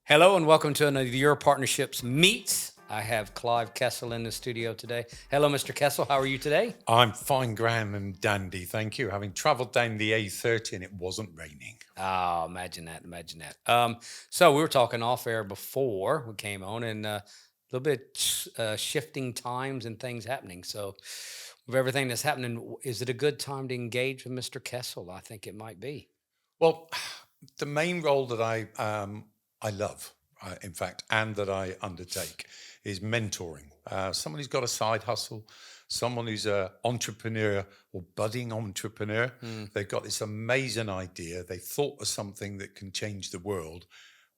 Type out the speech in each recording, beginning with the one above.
Hello and welcome to another Your Partnerships Meets. I have Clive Kessell in the studio today. Hello, Mr. Kessell. How are you today? I'm fine, grand and dandy, thank you. Having travelled down the A30 and it wasn't raining. Oh, imagine that. Imagine that. So we were talking off air before we came on, and a little bit shifting times and things happening. So, with everything that's happening, is it a good time to engage with Mr. Kessell? I think it might be. Well, the main role that I love, in fact, and that I undertake is mentoring. Someone who's got a side hustle, someone who's an entrepreneur or budding entrepreneur. Hmm. They've got this amazing idea. They thought of something that can change the world,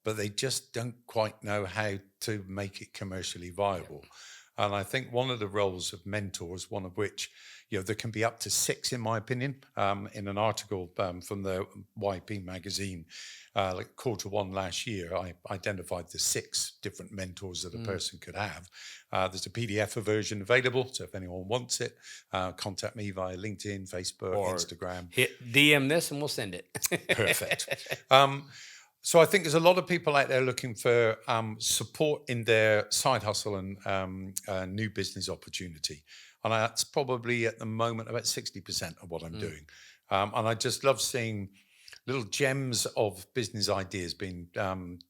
but they just don't quite know how to make it commercially Yep. viable. And I think one of the roles of mentors, one of which, there can be up to six, in my opinion, in an article from the YP magazine, like Q1 last year, I identified the six different mentors that a Mm. person could have. There's a PDF version available, so if anyone wants it, contact me via LinkedIn, Facebook, Or Instagram. hit DM this and we'll send it. Perfect. Um, so I think there's a lot of people out there looking for support in their side hustle and new business opportunity, and that's probably at the moment about 60% of what I'm Mm. doing. And I just love seeing little gems of business ideas being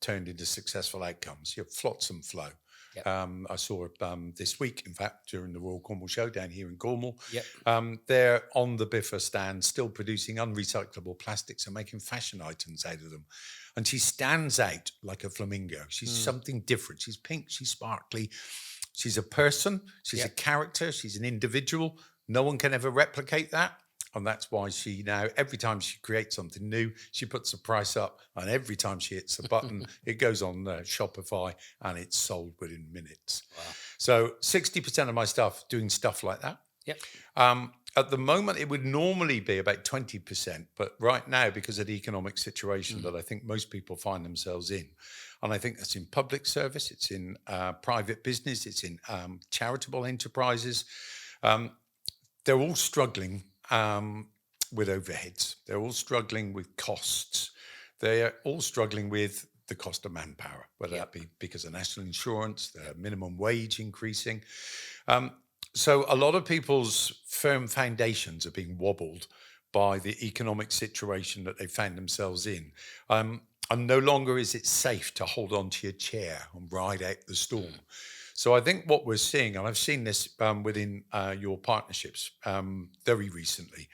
turned into successful outcomes. You have flotsam flow. Yep. I saw this week, in fact, during the Royal Cornwall Show down here in Cornwall. Yep. They're on the biffa stand, still producing unrecyclable plastics and making fashion items out of them. And she stands out like a flamingo. She's Mm. something different. She's pink, she's sparkly. She's a person, she's a Yep. character, she's an individual. No one can ever replicate that. And that's why she now, every time she creates something new, she puts the price up. And every time she hits a button, it goes on Shopify and it's sold within minutes. Wow. So 60% of my stuff doing stuff like that. Yep. At the moment, it would normally be about 20%. But right now, because of the economic situation Mm. that I think most people find themselves in, and I think that's in public service, it's in private business, it's in charitable enterprises. Um, they're all struggling with overheads. They're all struggling with costs. They're all struggling with the cost of manpower, whether that Yep. be because of national insurance, the minimum wage increasing. Um, so a lot of people's firm foundations are being wobbled by the economic situation that they found themselves in. And no longer is it safe to hold on to your chair and ride out the storm. Mm. So I think what we're seeing, and I've seen this within your partnerships very recently,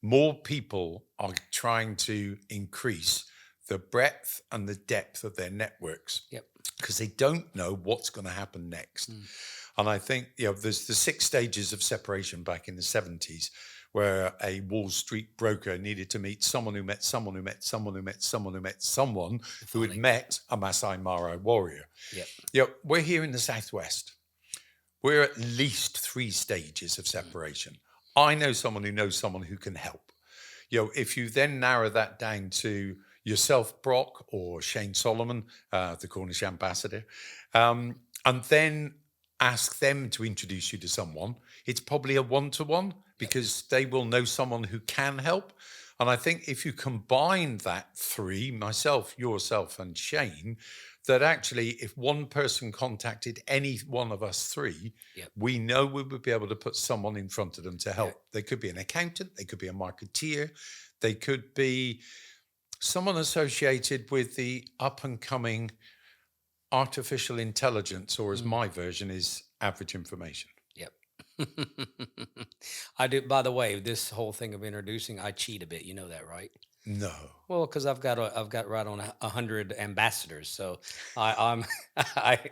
more people are trying to increase the breadth and the depth of their networks Yep. because they don't know what's going to happen next. Mm. And I think, there's the six stages of separation back in the 70s where a Wall Street broker needed to meet someone who met someone who met someone who met someone who met someone who had Finally. met a Masai Mara warrior. Yep. We're here in the Southwest. We're at least three stages of Mm. separation. I know someone who knows someone who can help. If you then narrow that down to yourself, Brock, or Shane Solomon, the Cornish ambassador, and then ask them to introduce you to someone, it's probably a one-to-one because they will know someone who can help. And I think if you combine that three, myself, yourself, and Shane, that actually if one person contacted any one of us three, Yep. we know we would be able to put someone in front of them to help. Yeah. They could be an accountant, they could be a marketeer, they could be someone associated with the up and coming artificial intelligence, or as Mm. my version is, average information. Yep. I do. By the way, this whole thing of introducing, I cheat a bit. You know that, right? No. Well, because I've got right on 100 ambassadors, so I'm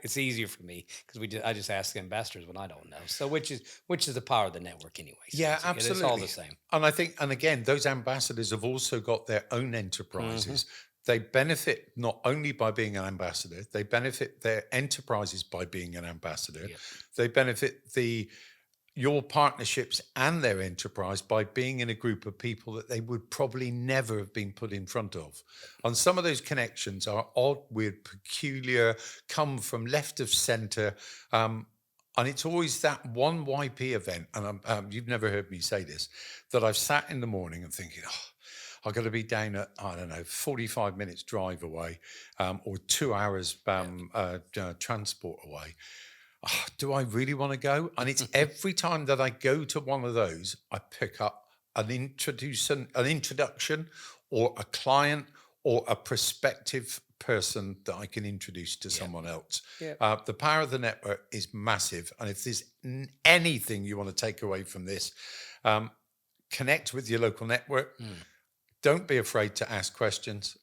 it's easier for me because I just ask ambassadors when I don't know. So which is the power of the network anyway. So Yeah, it's all the absolutely. same. And I think, and again, those ambassadors have also got their own Hmm. enterprises. They benefit not only by being an ambassador, they benefit their enterprises by being an ambassador. Yep. They benefit your partnerships and their enterprise by being in a group of people that they would probably never have been put in front of. And some of those connections are odd, weird, peculiar, come from left of center. And it's always that one YP event, and you've never heard me say this, that I've sat in the morning and thinking, oh, I've got to be down at, I don't know, 45 minutes drive away, or 2 hours transport away. Oh, do I really want to go? And it's every time that I go to one of those, I pick up an introduction, or a client, or a prospective person that I can introduce to someone else. Yeah. The power of the network is massive. And if there's anything you want to take away from this, connect with your local network. Don't be afraid to ask questions.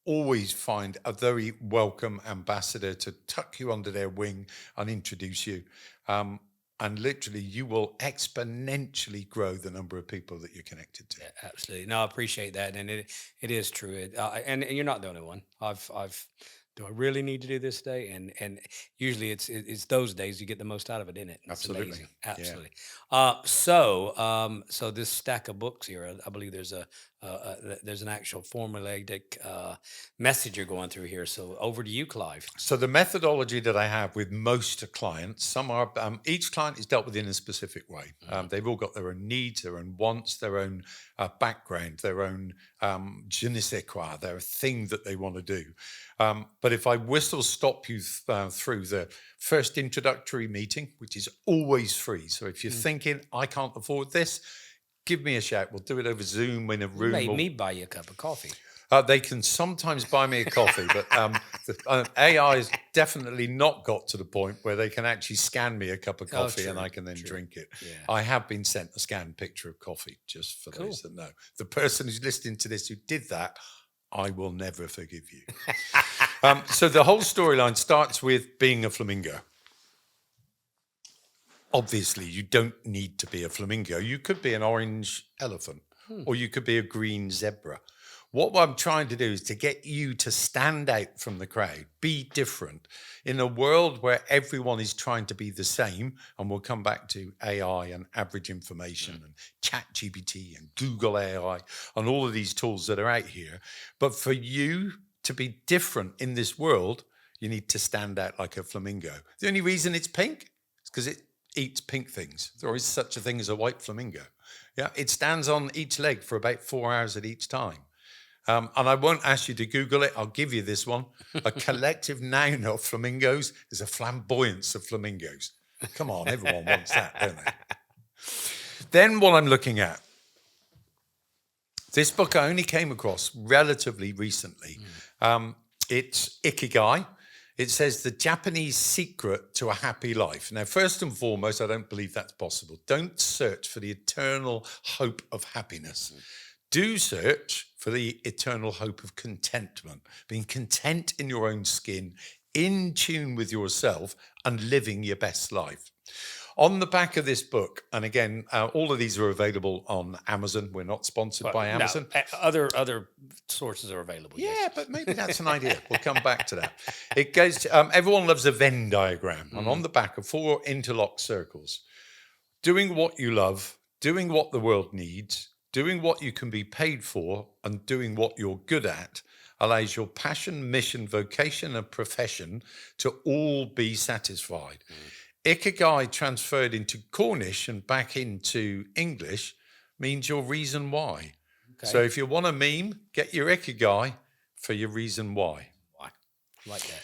Always find a very welcome ambassador to tuck you under their wing and introduce you. And literally, you will exponentially grow the number of people that you're connected to. Yeah, absolutely. No, I appreciate that, and it is true. And you're not the only one. I've do I really need to do this today? And usually it's those days you get the most out of it, in it? It's Absolutely. amazing. Yeah. Absolutely. So this stack of books here, I believe there's an actual formulaic message you're going through here. So over to you, Clive. So the methodology that I have with most clients, some are each client is dealt with in a specific way. They've all got their own needs, their own wants, their own background, their own je ne sais quoi, their thing that they want to do. But if I whistle stop you through the first introductory meeting, which is always free. So if you're thinking, I can't afford this, give me a shout. We'll do it over Zoom in a room. Made me buy you a cup of coffee. They can sometimes buy me a coffee, but AI has definitely not got to the point where they can actually scan me a cup of coffee and I can then drink it. Yeah. I have been sent a scanned picture of coffee, just for those that know. The person who's listening to this who did that, I will never forgive you. So the whole storyline starts with being a flamingo. Obviously, you don't need to be a flamingo. You could be an orange elephant, or you could be a green zebra. What I'm trying to do is to get you to stand out from the crowd, be different. In a world where everyone is trying to be the same, and we'll come back to AI and average information and ChatGPT and Google AI and all of these tools that are out here. But for you to be different in this world, you need to stand out like a flamingo. The only reason it's pink is because it eats pink things. There is such a thing as a white flamingo. Yeah, it stands on each leg for about 4 hours at each time. And I won't ask you to Google it. I'll give you this one. A collective noun of flamingos is a flamboyance of flamingos. Come on, everyone wants that, don't they? Then what I'm looking at. This book I only came across relatively recently. It's Ikigai. It says the Japanese secret to a happy life. Now, first and foremost, I don't believe that's possible. Don't search for the eternal hope of happiness. Do search for the eternal hope of contentment, being content in your own skin, in tune with yourself, and living your best life. On the back of this book, and again, all of these are available on Amazon. We're not sponsored by Amazon. No, other sources are available. Yeah, yes. but maybe that's an idea. We'll come back to that. It goes to, everyone loves a Venn diagram, and on the back are 4 interlocked circles. Doing what you love, doing what the world needs, doing what you can be paid for, and doing what you're good at allows your passion, mission, vocation, and profession to all be satisfied. Ikigai transferred into Cornish and back into English means your reason why. Okay. So if you want a meme, get your Ikigai for your reason why. Why? Like that.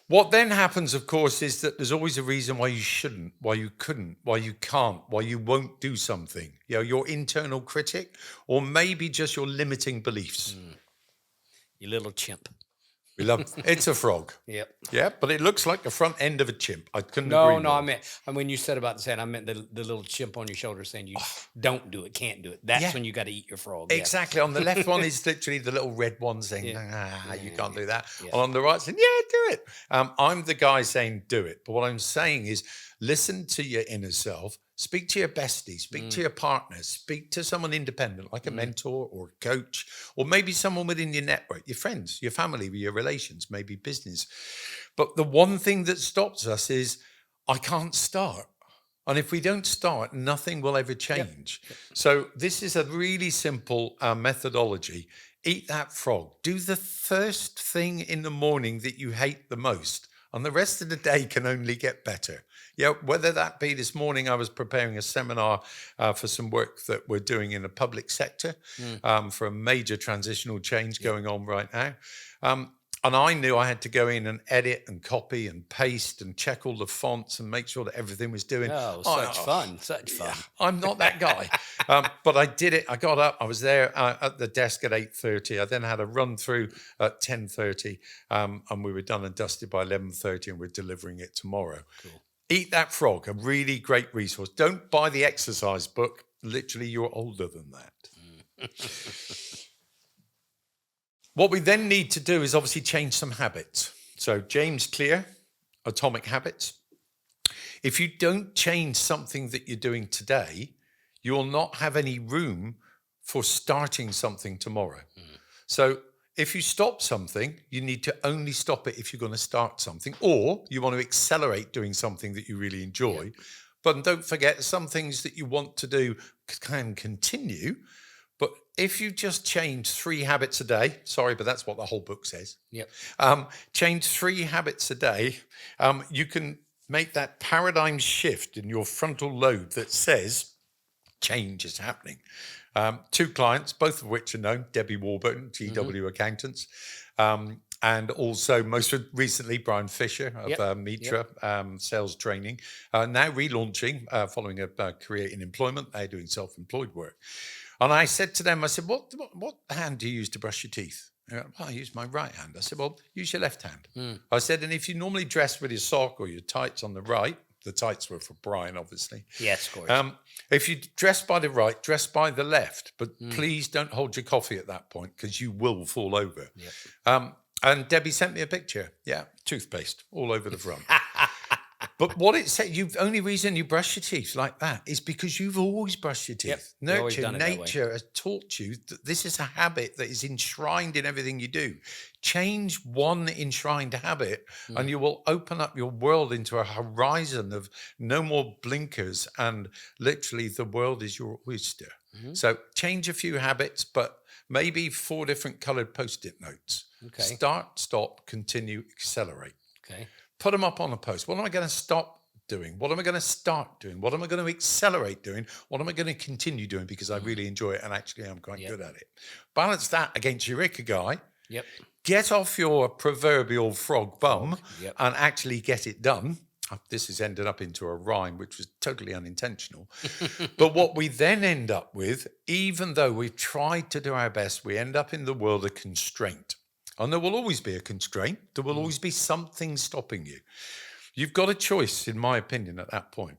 What then happens, of course, is that there's always a reason why you shouldn't, why you couldn't, why you can't, why you won't do something. You know, your internal critic, or maybe just your limiting beliefs. You little chimp. We love it's a frog. Yep. Yeah, but it looks like the front end of a chimp. I couldn't agree more. I meant, and when you said about the saying, I meant the little chimp on your shoulder saying you don't do it, can't do it. That's when you got to eat your frog. Exactly. On the left one is literally the little red one saying, you can't do that. Yeah. And on the right saying, yeah, do it. I'm the guy saying do it. But what I'm saying is listen to your inner self. Speak to your bestie, speak to your partner, speak to someone independent, like a mentor or a coach, or maybe someone within your network, your friends, your family, your relations, maybe business. But the one thing that stops us is, I can't start. And if we don't start, nothing will ever change. Yep. So this is a really simple methodology. Eat that frog. Do the first thing in the morning that you hate the most. and the rest of the day can only get better. Yeah, whether that be this morning, I was preparing a seminar for some work that we're doing in the public sector Mm, for a major transitional change yep. going on right now. Um, and I knew I had to go in and edit and copy and paste and check all the fonts and make sure that everything was doing. Oh, such Oh, fun. Such yeah, fun. I'm not that guy. But I did it. I got up. I was there at the desk at 8:30. I then had a run through at 10:30, and we were done and dusted by 11:30, and we're delivering it tomorrow. Cool. Eat That Frog, a really great resource. Don't buy the exercise book. Literally, you're older than that. What we then need to do is obviously change some habits. So James Clear, Atomic Habits. If you don't change something that you're doing today, you will not have any room for starting something tomorrow. So if you stop something, you need to only stop it if you're going to start something, or you want to accelerate doing something that you really enjoy. Yep. But don't forget, some things that you want to do can continue. But if you just change 3 habits a day, sorry, but that's what the whole book says. Yep. Change 3 habits a day, you can make that paradigm shift in your frontal lobe that says change is happening. 2 clients, both of which are known, Debbie Warburton, GW Accountants, and also most recently Brian Fisher of Yep. Mitra Sales Training, now relaunching following a career in employment. They're doing self-employed work. And I said to them, I said, what hand do you use to brush your teeth? They went, well, I use my right hand. I said, well, use your left hand. I said, and if you normally dress with your sock or your tights on the right, the tights were for Brian, obviously. Yes, of course. If you dress by the right, dress by the left. But please don't hold your coffee at that point because you will fall over. Yep. And Debbie sent me a picture. Yeah, toothpaste all over the front. But what it said, the only reason you brush your teeth like that is because you've always brushed your teeth. Yep, you've always Nurture, done it that way. nature has taught you that this is a habit that is enshrined in everything you do. Change one enshrined habit and you will open up your world into a horizon of no more blinkers, and literally the world is your oyster. So change a few habits, but maybe 4 different colored Post-it notes. Okay. Start, stop, continue, accelerate. Okay. Put them up on a post. What am I going to stop doing? What am I going to start doing? What am I going to accelerate doing? What am I going to continue doing because I really enjoy it and actually I'm quite good at it? Balance that against your ikigai. Yep. Get off your proverbial frog bum Yep. and actually get it done. This has ended up into a rhyme, which was totally unintentional. But what we then end up with, even though we've tried to do our best, we end up in the world of constraint. And there will always be a constraint. There will always be something stopping you. You've got a choice, in my opinion, at that point.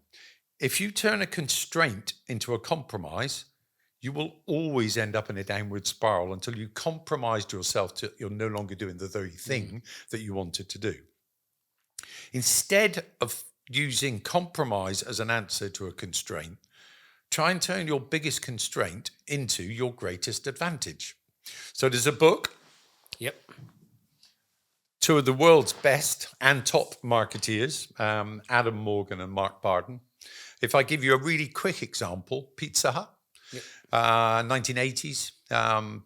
If you turn a constraint into a compromise, you will always end up in a downward spiral until you compromised yourself to you're no longer doing the very thing that you wanted to do. Instead of using compromise as an answer to a constraint, try and turn your biggest constraint into your greatest advantage. So there's a book. Yep. 2 of the world's best and top marketeers, Adam Morgan and Mark Barden. If I give you a really quick example, Pizza Hut, 1980s,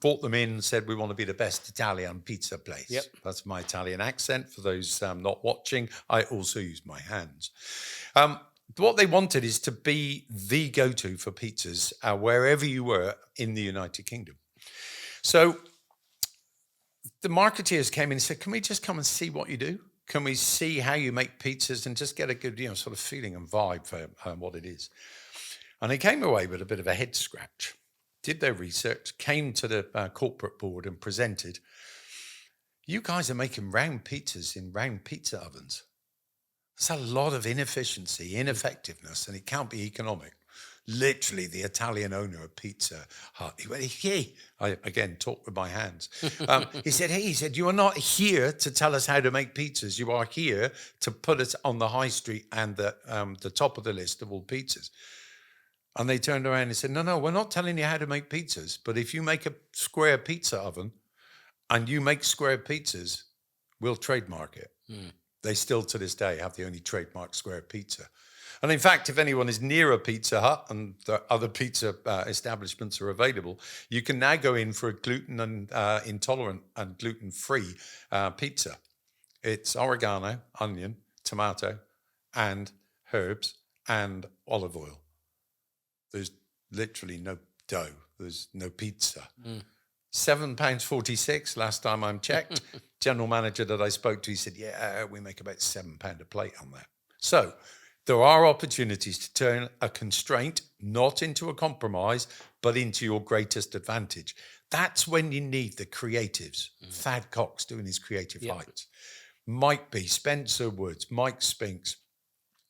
brought them in and said, we want to be the best Italian pizza place. Yep. That's my Italian accent. For those not watching, I also use my hands. What they wanted is to be the go-to for pizzas wherever you were in the United Kingdom. So the marketeers came in and said, can we just come and see what you do? Can we see how you make pizzas and just get a good, sort of feeling and vibe for what it is? And they came away with a bit of a head scratch, did their research, came to the corporate board and presented, you guys are making round pizzas in round pizza ovens. That's a lot of inefficiency, ineffectiveness, and it can't be economic. Literally, the Italian owner of Pizza Hut, he went, hey, I again talk with my hands. He said, you are not here to tell us how to make pizzas. You are here to put us on the high street and the top of the list of all pizzas. And they turned around and said, no, we're not telling you how to make pizzas, but if you make a square pizza oven and you make square pizzas, we'll trademark it. They still to this day have the only trademark square pizza. And in fact, if anyone is near a Pizza Hut and the other pizza establishments are available, you can now go in for a gluten and intolerant and gluten-free pizza. It's oregano, onion, tomato, and herbs and olive oil. There's literally no dough. There's no pizza. Mm. £7.46 last time I checked. General manager that I spoke to, he said, yeah, we make about £7 a plate on that. So there are opportunities to turn a constraint not into a compromise, but into your greatest advantage. That's when you need the creatives. Thad Cox doing his Creative Heights. Mike B, Spencer Woods, Mike Spinks,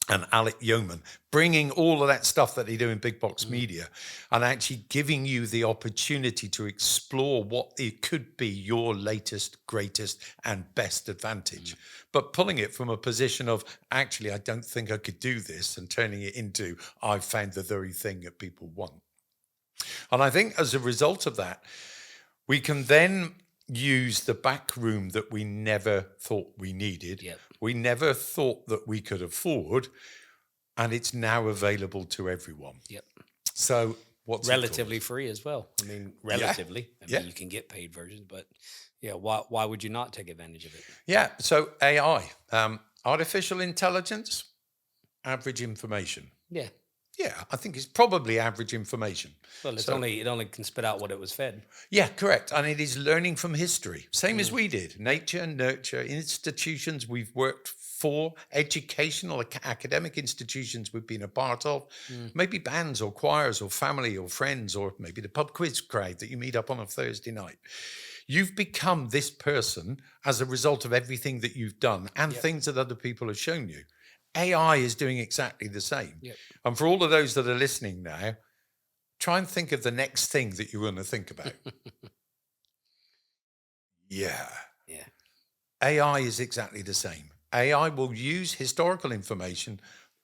and Alec Yeoman, bringing all of that stuff that they do in big box media and actually giving you the opportunity to explore what it could be your latest, greatest, and best advantage. But pulling it from a position of, actually, I don't think I could do this, and turning it into, I've found the very thing that people want. And I think as a result of that, we can then use the back room that we never thought we needed. Yep. We never thought that we could afford, and it's now available to everyone. Yep. So what's Relatively free as well. I mean, relatively. I Yeah. mean, you can get paid versions, but yeah, why would you not take advantage of it? Yeah. So AI, artificial intelligence, average information. Yeah. Yeah, I think it's probably average information. Well, it So- only can spit out what it was fed. Yeah, correct. And it is learning from history, same as we did. Nature, nurture, institutions we've worked for, educational, academic institutions we've been a part of, maybe bands or choirs or family or friends, or maybe the pub quiz crowd that you meet up on a Thursday night. You've become this person as a result of everything that you've done and things that other people have shown you. AI is doing exactly the same. Yep. And for all of those that are listening now, try and think of the next thing that you're going to think about. Yeah. AI is exactly the same. AI will use historical information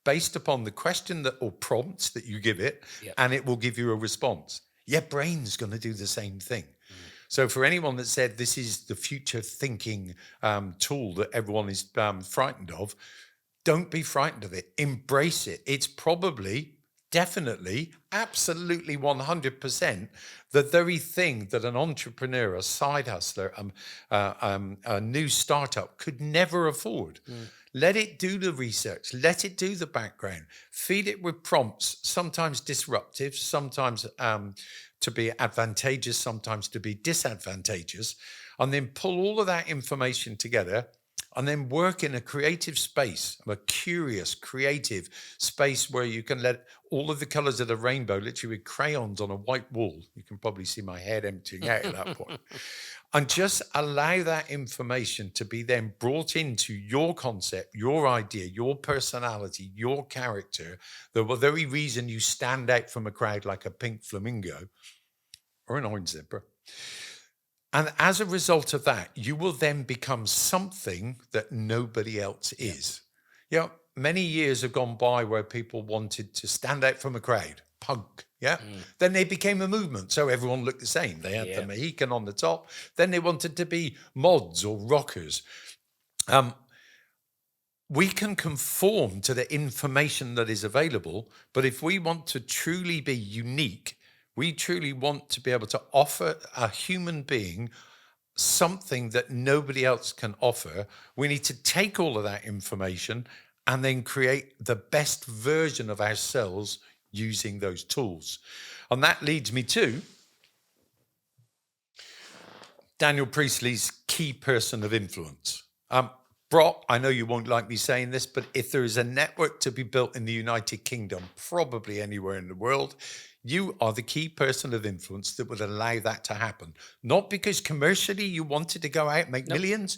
based upon the question that or prompts that you give it, and it will give you a response. Your brain's going to do the same thing. So for anyone that said this is the future thinking tool that everyone is frightened of, don't be frightened of it. Embrace it. It's probably, definitely, absolutely 100% the very thing that an entrepreneur, a side hustler, a new startup could never afford. Let it do the research. Let it do the background. Feed it with prompts, sometimes disruptive, sometimes to be advantageous, sometimes to be disadvantageous, and then pull all of that information together and then work in a creative space, a curious, creative space where you can let all of the colors of the rainbow, literally with crayons on a white wall. You can probably see my head emptying out at that point. And just allow that information to be then brought into your concept, your idea, your personality, your character, the very reason you stand out from a crowd like a pink flamingo or an orange zebra. And as a result of that, you will then become something that nobody else is. You know, many years have gone by where people wanted to stand out from a crowd, punk, Then they became a movement, so everyone looked the same. They had the Mohican on the top. Then they wanted to be mods or rockers. We can conform to the information that is available, but if we want to truly be unique, we truly want to be able to offer a human being something that nobody else can offer. We need to take all of that information and then create the best version of ourselves using those tools. And that leads me to Daniel Priestley's key person of influence. Brock, I know you won't like me saying this, but if there is a network to be built in the United Kingdom, probably anywhere in the world, you are the key person of influence that would allow that to happen. Not because commercially you wanted to go out and make millions,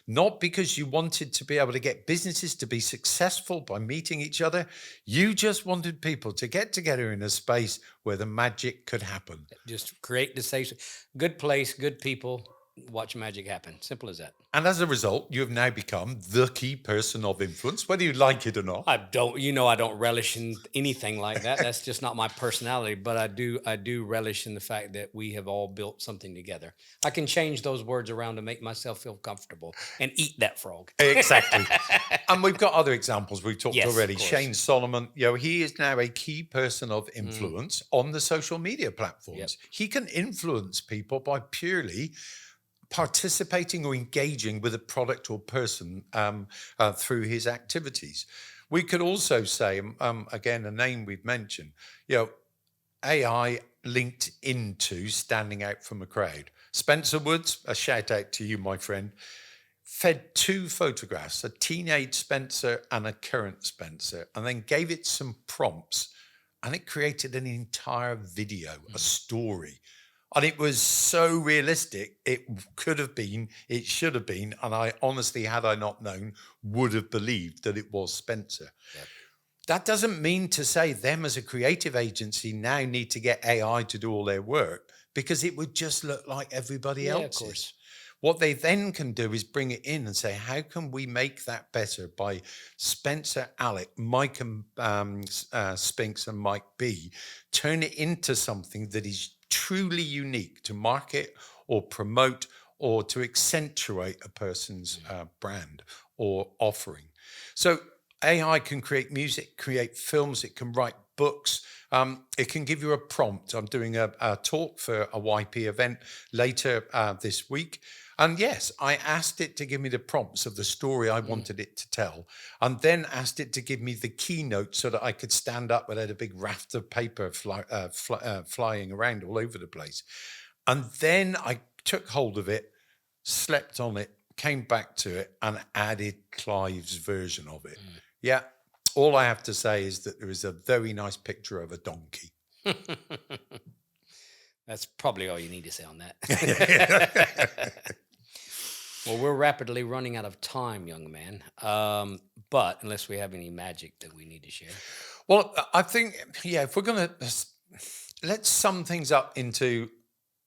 not because you wanted to be able to get businesses to be successful by meeting each other. You just wanted people to get together in a space where the magic could happen. Just create the safe, good place, good people, watch magic happen. Simple as that. And as a result, you have now become the key person of influence, whether you like it or not. I don't relish in anything like that. That's just not my personality. But I do relish in the fact that we have all built something together. I can change those words around to make myself feel comfortable and eat that frog. Exactly. And we've got other examples we've talked already. Of course. Shane Solomon, he is now a key person of influence on the social media platforms. He can influence people by purely participating or engaging with a product or person through his activities. We could also say, again, a name we've mentioned, AI linked into standing out from a crowd. Spencer Woods, a shout out to you, my friend, fed two photographs, a teenage Spencer and a current Spencer, and then gave it some prompts, and it created an entire video, a story. And it was so realistic, it could have been, it should have been, and I honestly, had I not known, would have believed that it was Spencer. Yep. That doesn't mean to say them as a creative agency now need to get AI to do all their work, because it would just look like everybody Yeah, of else's. course. What they then can do is bring it in and say, how can we make that better by Spencer, Alec, Mike and Spinks and Mike B, turn it into something that is truly unique to market or promote or to accentuate a person's brand or offering. So AI can create music, create films, it can write books, it can give you a prompt. I'm doing a talk for a YP event later this week. And yes, I asked it to give me the prompts of the story I wanted it to tell, and then asked it to give me the keynote so that I could stand up without a big raft of paper flying around all over the place. And then I took hold of it, slept on it, came back to it, and added Clive's version of it. Yeah, all I have to say is that there is a very nice picture of a donkey. That's probably all you need to say on that. Well, we're rapidly running out of time, young man. But unless we have any magic that we need to share. Well, I think, if we're going to, let's sum things up into,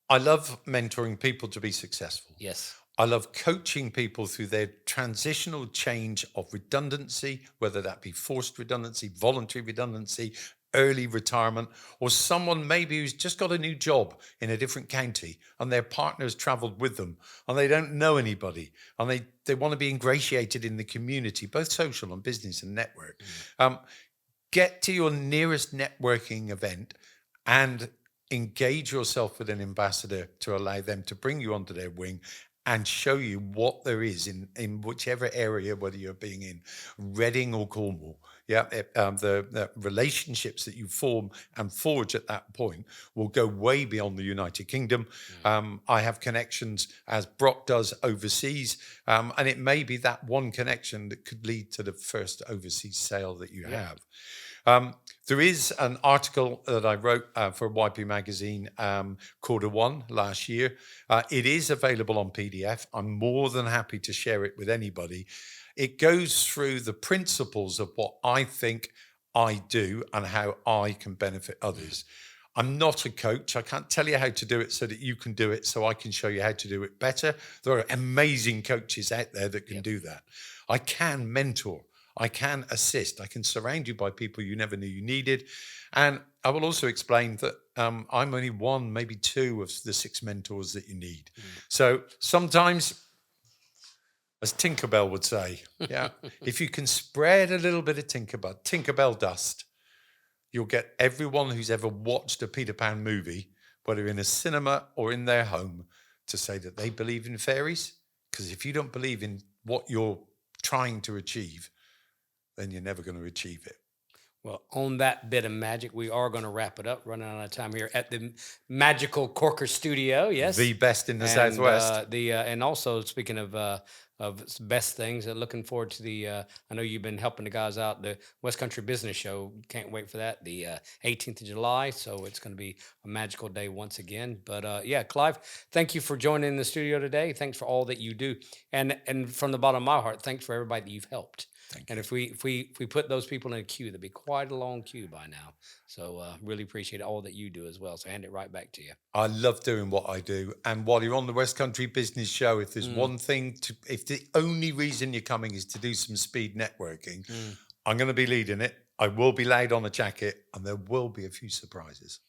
I love mentoring people to be successful. Yes. I love coaching people through their transitional change of redundancy, whether that be forced redundancy, voluntary redundancy, early retirement, or someone maybe who's just got a new job in a different county and their partner's traveled with them and they don't know anybody and they want to be ingratiated in the community, both social and business and network. Get to your nearest networking event and engage yourself with an ambassador to allow them to bring you under their wing and show you what there is in whichever area, whether you're being in Reading or Cornwall. The relationships that you form and forge at that point will go way beyond the United Kingdom. I have connections, as Brock does, overseas, and it may be that one connection that could lead to the first overseas sale that you have. There is an article that I wrote for YP Magazine Q1 last year. It is available on PDF. I'm more than happy to share it with anybody. It goes through the principles of what I think I do and how I can benefit others. I'm not a coach. I can't tell you how to do it so that you can do it, so I can show you how to do it better. There are amazing coaches out there that can do that. I can mentor. I can assist. I can surround you by people you never knew you needed. And I will also explain that I'm only one, maybe two of the 6 mentors that you need. So sometimes, as Tinkerbell would say, if you can spread a little bit of Tinkerbell dust, you'll get everyone who's ever watched a Peter Pan movie, whether in a cinema or in their home, to say that they believe in fairies. Because if you don't believe in what you're trying to achieve, then you're never going to achieve it. Well, on that bit of magic, we are going to wrap it up. Running out of time here at the magical Corker Studio. Yes, the best in the Southwest. And also speaking of best things, looking forward to the. I know you've been helping the guys out. The West Country Business Show. Can't wait for that. The 18th of July. So it's going to be a magical day once again. But Clive, thank you for joining in the studio today. Thanks for all that you do, and from the bottom of my heart, thanks for everybody that you've helped. And if we put those people in a queue, there'd be quite a long queue by now. So really appreciate all that you do as well. So hand it right back to you. I love doing what I do. And while you're on the West Country Business Show, if there's one thing if the only reason you're coming is to do some speed networking, I'm going to be leading it. I will be laid on a jacket and there will be a few surprises.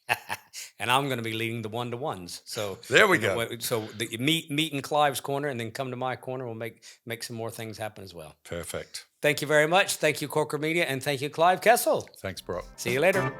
And I'm going to be leading the one-to-ones. So there we go. So meet in Clive's corner and then come to my corner. We'll make some more things happen as well. Perfect. Thank you very much. Thank you, Corker Media. And thank you, Clive Kessell. Thanks, Brock. See you later.